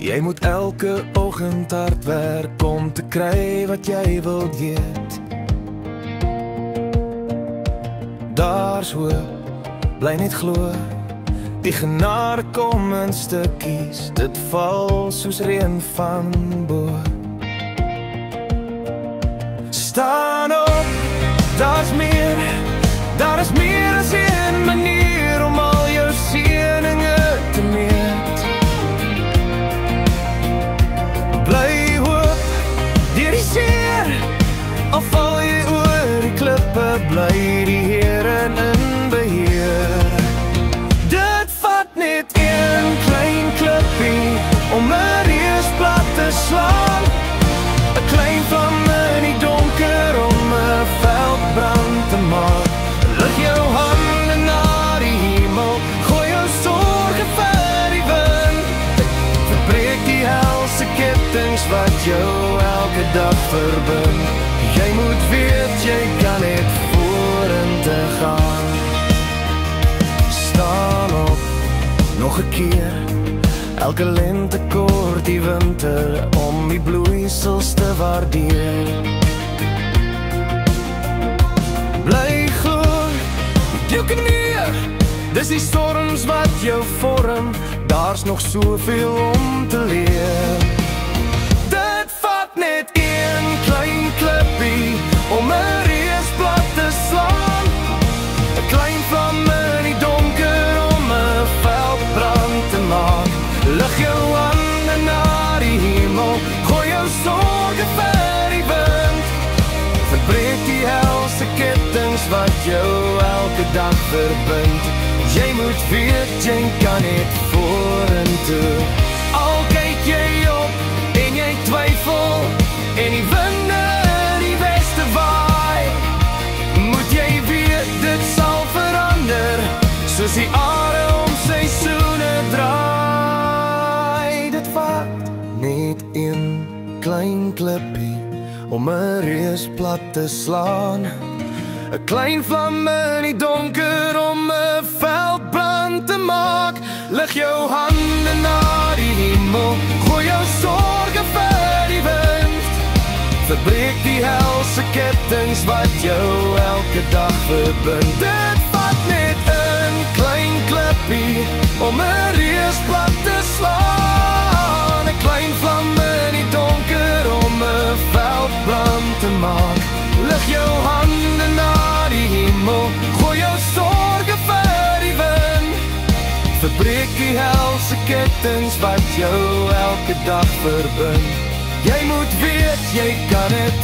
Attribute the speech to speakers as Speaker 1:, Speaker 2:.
Speaker 1: Jy moet elke oggend hard werk om te kry wat jy wil weet. Daar's hoop, bly net glo. Die genade kom in stukkies, dit val soos reën van bo. Staan op, daar is meer as een manier om al jou seëninge te meet. Bly hoop, deur die seer, al val jy oor die klippe, bly die Here in beheer. Dit vat net een klein klippie om 'n reus plat te slaan. 'n Klein vlam in die donker om 'n veldbrand te maak. Lig jou hande na die hemel, gooi jou sorge vir die wind. Verbreek die helse kettinge wat jou elke dag verbind. Jy moet weet, jy kan net vorentoe gaan. Staan op, nog 'n keer. Elke lente kort die winter om die bloeisels te waardeer. Bly glo, jou knieë, dis die storms wat jou vorm. Daar's nog soveel om te leer. Dit vat net een klein klippie om 'n reus plat te slaan. 'n Klein vlam in die donker om 'n veldbrand te maak. Lig jou hande na die hemel, gooi jou sorge vir die wind. Verbreek die helse kettinge wat jou elke dag verbind. Jy moet weet, jy kan net vorentoe. Al kyk jy op en jy twyfel en die winde in die weste waai, moet jy weet, dit sal verander soos die aarde om seisoene draai. Dit vat net een klein klippie om 'n reus plat te slaan. 'n Klein vlam in die donker om 'n veldbrand te maak. Lig jou hande na die hemel, gooi jou sorge vir die wind. Verbreek die helse kettinge wat jou elke dag verbind. Dit vat net een klein klippie om 'n reus plat te slaan. 'n Klein vlam in die donker om 'n veldbrand te maak. Lig jou hande na die hemel, gooi jou sorge vir die wind. Verbreek die helse kettinge wat jou elke dag verbind. Jy moet weet, jy kan het